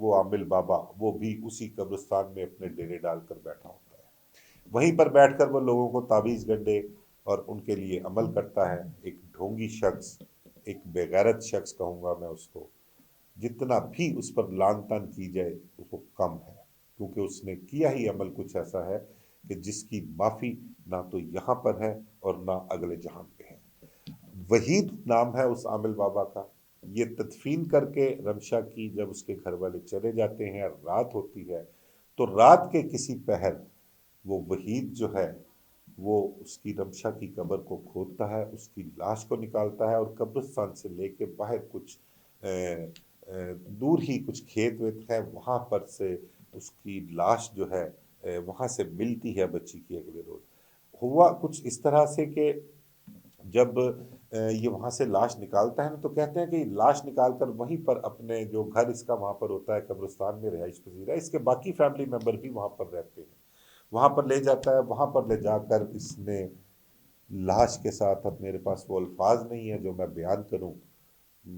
وہ عامل بابا وہ بھی اسی قبرستان میں اپنے ڈیرے ڈال کر بیٹھا ہوتا ہے، وہیں پر بیٹھ کر وہ لوگوں کو تعویذ گنڈے اور ان کے لیے عمل کرتا ہے۔ ایک ڈھونگی شخص، ایک بے غیرت شخص کہوں گا میں اس کو، جتنا بھی اس پر لان تان کی جائے وہ کم ہے، کیونکہ اس نے کیا ہی عمل کچھ ایسا ہے کہ جس کی معافی نہ تو یہاں پر ہے اور نہ اگلے جہان پہ ہے۔ وحید نام ہے اس عامل بابا کا۔ یہ تدفین کر کے رمشا کی جب اس کے گھر والے چلے جاتے ہیں، رات ہوتی ہے، تو رات کے کسی پہر وہ وحید جو ہے وہ اس کی رمشا کی قبر کو کھودتا ہے، اس کی لاش کو نکالتا ہے اور قبرستان سے لے کے باہر کچھ دور ہی کچھ کھیت ویت ہے، وہاں پر سے اس کی لاش جو ہے وہاں سے ملتی ہے بچی کی اگلے روز۔ ہوا کچھ اس طرح سے کہ جب یہ وہاں سے لاش نکالتا ہے نا، تو کہتے ہیں کہ لاش نکال کر وہیں پر اپنے جو گھر اس کا وہاں پر ہوتا ہے قبرستان میں رہائش پذیر ہے، اس کے باقی فیملی ممبر بھی وہاں پر رہتے ہیں، وہاں پر لے جاتا ہے، وہاں پر لے جا کر اس نے لاش کے ساتھ، اب میرے پاس وہ الفاظ نہیں ہے جو میں بیان کروں،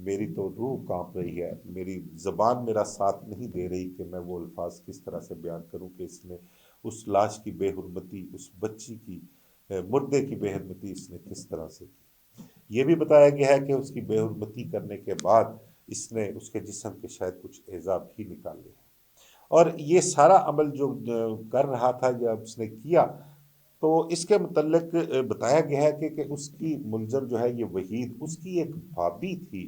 میری تو روح کانپ رہی ہے، میری زبان میرا ساتھ نہیں دے رہی کہ میں وہ الفاظ کس طرح سے بیان کروں کہ اس نے اس لاش کی بے حرمتی، اس بچی کی مردے کی بے حرمتی اس نے کس طرح سے کی۔ یہ بھی بتایا گیا ہے کہ اس کی بے حرمتی کرنے کے بعد اس نے اس کے جسم کے شاید کچھ اعضاء بھی نکالے ہیں، اور یہ سارا عمل جو کر رہا تھا جب اس نے کیا، تو اس کے متعلق بتایا گیا ہے کہ اس کی ملزم جو ہے یہ وحید، اس کی ایک بھابھی تھی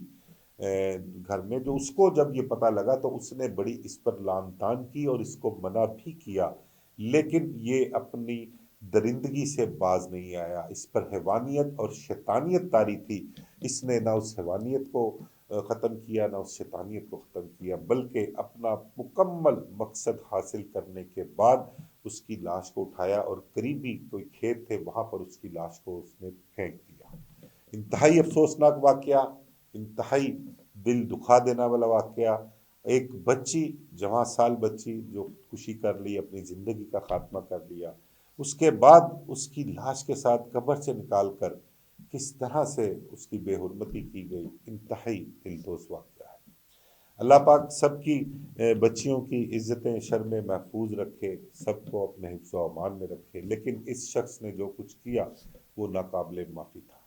گھر میں، جو اس کو جب یہ پتہ لگا تو اس نے بڑی اس پر لان تان کی اور اس کو منع بھی کیا، لیکن یہ اپنی درندگی سے باز نہیں آیا، اس پر حیوانیت اور شیطانیت طاری تھی، اس نے نہ اس حیوانیت کو ختم کیا نہ اس شیطانیت کو ختم کیا، بلکہ اپنا مکمل مقصد حاصل کرنے کے بعد اس کی لاش کو اٹھایا اور قریبی کوئی کھیت تھے وہاں پر اس کی لاش کو اس نے پھینک دیا۔ انتہائی افسوسناک واقعہ، انتہائی دل دکھا دینا والا واقعہ، ایک بچی، جوان سال بچی جو خودکشی کر لی، اپنی زندگی کا خاتمہ کر لیا، اس کے بعد اس کی لاش کے ساتھ قبر سے نکال کر کس طرح سے اس کی بے حرمتی کی گئی، انتہائی دلدوز واقعہ ہے۔ اللہ پاک سب کی بچیوں کی عزتیں شرمیں محفوظ رکھے، سب کو اپنے حفظ و امان میں رکھے، لیکن اس شخص نے جو کچھ کیا وہ ناقابل معافی تھا۔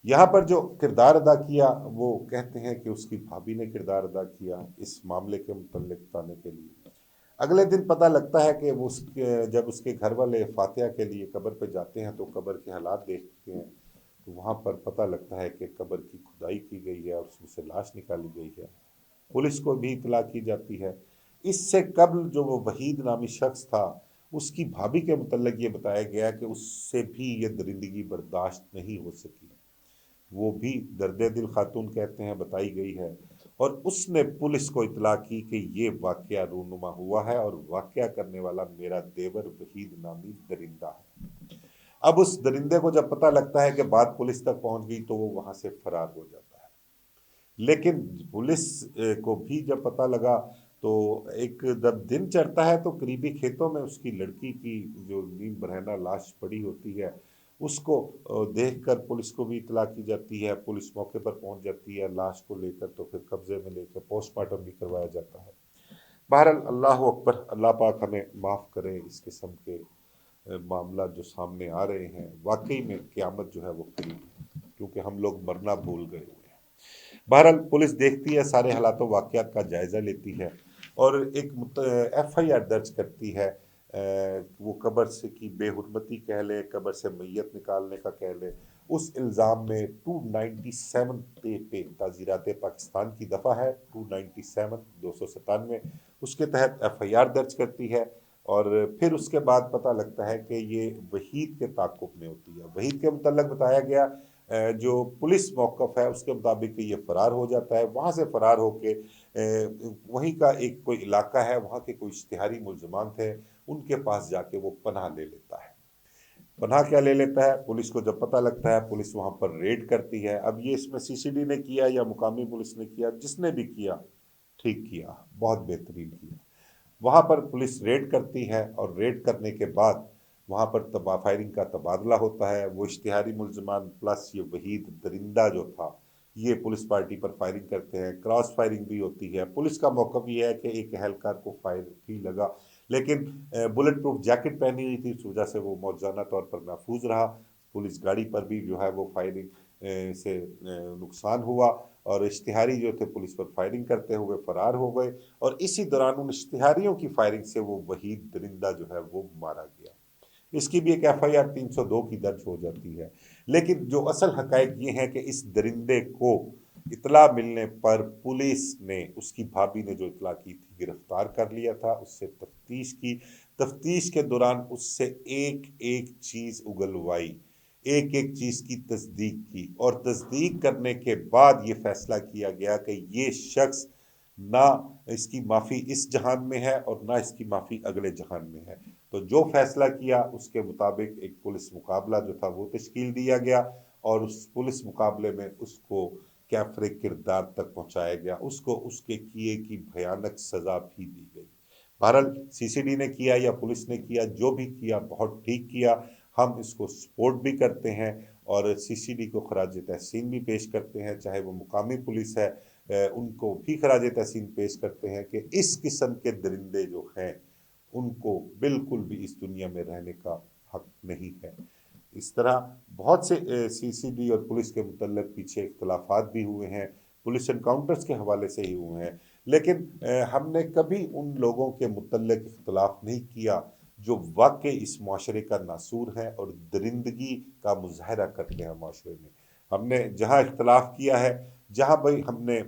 یہاں پر جو کردار ادا کیا وہ کہتے ہیں کہ اس کی بھابھی نے کردار ادا کیا اس معاملے کے متعلق بتانے کے لیے۔ اگلے دن پتہ لگتا ہے کہ وہ جب اس کے گھر والے فاتحہ کے لیے قبر پہ جاتے ہیں تو قبر کے حالات دیکھتے ہیں، تو وہاں پر پتہ لگتا ہے کہ قبر کی کھدائی کی گئی ہے اور اس میں سے لاش نکالی گئی ہے، پولیس کو بھی اطلاع کی جاتی ہے۔ اس سے قبل جو وہ وحید نامی شخص تھا، اس کی بھابھی کے متعلق یہ بتایا گیا کہ اس سے بھی یہ درندگی برداشت نہیں ہو سکی، وہ بھی درد دل خاتون کہتے ہیں بتائی گئی ہے، اور اس نے پولیس کو اطلاع کی کہ یہ واقعہ رونما ہوا ہے اور واقعہ کرنے والا میرا دیور وحید نامی درندہ ہے۔ اب اس درندے کو جب پتہ لگتا ہے کہ بات پولیس تک پہنچ گئی تو وہ وہاں سے فرار ہو جاتا ہے، لیکن پولیس کو بھی جب پتہ لگا تو ایک جب دن چڑھتا ہے تو قریبی کھیتوں میں اس کی لڑکی کی جو نیم برہنہ لاش پڑی ہوتی ہے اس کو دیکھ کر پولیس کو بھی اطلاع کی جاتی ہے، پولیس موقع پر پہنچ جاتی ہے، لاش کو لے کر تو پھر قبضے میں لے کر پوسٹ مارٹم بھی کروایا جاتا ہے۔ بہرحال اللہ اکبر، اللہ پاک ہمیں معاف کرے اس قسم کے معاملات جو سامنے آ رہے ہیں، واقعی میں قیامت جو ہے وہ قریب ہے، کیونکہ ہم لوگ مرنا بھول گئے ہوئے ہیں۔ بہرحال پولیس دیکھتی ہے، سارے حالات و واقعات کا جائزہ لیتی ہے اور ایک ایف آئی آر درج کرتی ہے، وہ قبر سے کی بے حرمتی کہہ لے، قبر سے میت نکالنے کا کہہ لے، اس الزام میں 297 پہ تعزیرات پاکستان کی دفعہ ہے 297 297، اس کے تحت ایف آئی آر درج کرتی ہے، اور پھر اس کے بعد پتہ لگتا ہے کہ یہ وحید کے تعاقب میں ہوتی ہے۔ وحید کے متعلق بتایا گیا جو پولیس موقف ہے اس کے مطابق کہ یہ فرار ہو جاتا ہے، وہاں سے فرار ہو کے وہیں کا ایک کوئی علاقہ ہے، وہاں کے کوئی اشتہاری ملزمان تھے، ان کے پاس جا کے وہ پناہ لے لیتا ہے۔ پناہ کیا لے لیتا ہے؟ پولیس کو جب پتہ لگتا ہے پولیس وہاں پر ریڈ کرتی ہے۔ اب یہ اس میں سی سی ڈی نے کیا یا مقامی پولیس نے کیا، جس نے بھی کیا ٹھیک کیا، بہت بہترین کیا۔ وہاں پر پولیس ریڈ کرتی ہے اور ریڈ کرنے کے بعد وہاں پر فائرنگ کا تبادلہ ہوتا ہے، وہ اشتہاری ملزمان پلس یہ وحید درندہ جو تھا یہ پولیس پارٹی پر فائرنگ کرتے ہیں، کراس فائرنگ بھی ہوتی ہے۔ پولیس کا موقف یہ ہے کہ ایک اہلکار کو فائر بھی لگا، لیکن بلٹ پروف جیکٹ پہنی ہوئی تھی، اس وجہ سے وہ موجزانہ طور پر محفوظ رہا۔ پولیس گاڑی پر بھی جو ہے وہ فائرنگ سے نقصان ہوا، اور اشتہاری جو تھے پولیس پر فائرنگ کرتے ہوئے فرار ہو گئے، اور اسی دوران ان اشتہاریوں کی فائرنگ سے وہ وحید درندہ جو ہے وہ مارا گیا۔ اس کی بھی ایک ایف آئی آر 302 کی درج ہو جاتی ہے۔ لیکن جو اصل حقائق یہ ہیں کہ اس درندے کو اطلاع ملنے پر پولیس نے، اس کی بھابھی نے جو اطلاع کی تھی، گرفتار کر لیا تھا، اس سے تفتیش کی۔ تفتیش کے دوران اس سے ایک ایک چیز اگلوائی، ایک ایک چیز کی تصدیق کی، اور تصدیق کرنے کے بعد یہ فیصلہ کیا گیا کہ یہ شخص نہ اس کی معافی اس جہان میں ہے اور نہ اس کی معافی اگلے جہان میں ہے۔ تو جو فیصلہ کیا اس کے مطابق ایک پولیس مقابلہ جو تھا وہ تشکیل دیا گیا، اور اس پولیس مقابلے میں اس کو کیفر کردار تک پہنچایا گیا، اس کو اس کے کیے کی بھیانک سزا بھی دی گئی۔ بہرحال سی سی ڈی نے کیا یا پولیس نے کیا، جو بھی کیا بہت ٹھیک کیا، ہم اس کو سپورٹ بھی کرتے ہیں، اور سی سی ڈی کو خراج تحسین بھی پیش کرتے ہیں، چاہے وہ مقامی پولیس ہے ان کو بھی خراج تحسین پیش کرتے ہیں کہ اس قسم کے درندے جو ہیں ان کو بالکل بھی اس دنیا میں رہنے کا حق نہیں ہے۔ اس طرح بہت سے سی سی ڈی اور پولیس کے متعلق پیچھے اختلافات بھی ہوئے ہیں، پولیس انکاؤنٹرز کے حوالے سے ہی ہوئے ہیں، لیکن ہم نے کبھی ان لوگوں کے متعلق اختلاف نہیں کیا جو واقعی اس معاشرے کا ناسور ہے اور درندگی کا مظاہرہ کرتے ہیں معاشرے میں۔ ہم نے جہاں اختلاف کیا ہے، جہاں بھائی ہم نے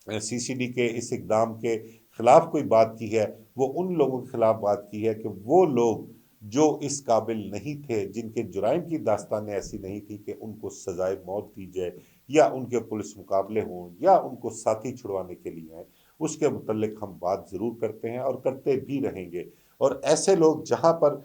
سی سی ڈی کے اس اقدام کے خلاف کوئی بات کی ہے، وہ ان لوگوں کے خلاف بات کی ہے کہ وہ لوگ جو اس قابل نہیں تھے، جن کے جرائم کی داستانیں ایسی نہیں تھی کہ ان کو سزائے موت دی جائے، یا ان کے پولیس مقابلے ہوں، یا ان کو ساتھی چھڑوانے کے لیے آئیں، اس کے متعلق ہم بات ضرور کرتے ہیں اور کرتے بھی رہیں گے۔ اور ایسے لوگ جہاں پر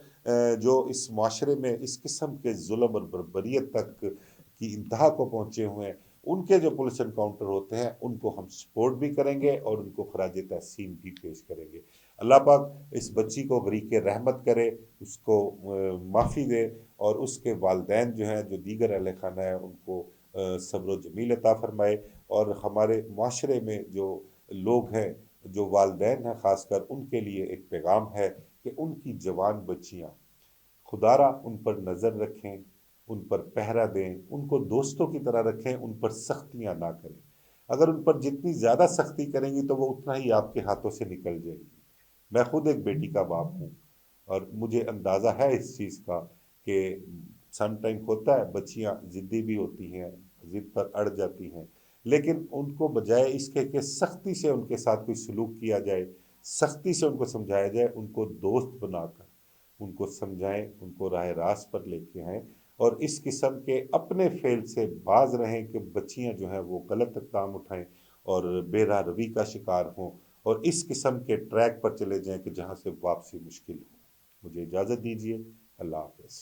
جو اس معاشرے میں اس قسم کے ظلم اور بربریت تک کی انتہا کو پہنچے ہوئے ہیں، ان کے جو پولیس انکاؤنٹر ہوتے ہیں ان کو ہم سپورٹ بھی کریں گے اور ان کو خراج تحسین بھی پیش کریں گے۔ اللہ پاک اس بچی کو غریق رحمت کرے، اس کو معافی دے، اور اس کے والدین جو ہیں، جو دیگر اہل خانہ ہیں، ان کو صبر و جمیل عطا فرمائے۔ اور ہمارے معاشرے میں جو لوگ ہیں، جو والدین ہیں خاص کر، ان کے لیے ایک پیغام ہے کہ ان کی جوان بچیاں خدارا ان پر نظر رکھیں، ان پر پہرہ دیں، ان کو دوستوں کی طرح رکھیں، ان پر سختیاں نہ کریں۔ اگر ان پر جتنی زیادہ سختی کریں گی تو وہ اتنا ہی آپ کے ہاتھوں سے نکل جائے گی۔ میں خود ایک بیٹی کا باپ ہوں، اور مجھے اندازہ ہے اس چیز کا کہ سم ٹائم ہوتا ہے بچیاں ضدی بھی ہوتی ہیں، ضد پر اڑ جاتی ہیں، لیکن ان کو بجائے اس کے کہ سختی سے ان کے ساتھ کوئی سلوک کیا جائے، سختی سے ان کو سمجھایا جائے، ان کو دوست بنا کر ان کو سمجھائیں، ان کو راہ راست پر لے کے آئیں، اور اس قسم کے اپنے فعل سے باز رہیں کہ بچیاں جو ہیں وہ غلط اقدام اٹھائیں اور بے راہ روی کا شکار ہوں، اور اس قسم کے ٹریک پر چلے جائیں کہ جہاں سے واپسی مشکل ہو۔ مجھے اجازت دیجیے، اللہ حافظ۔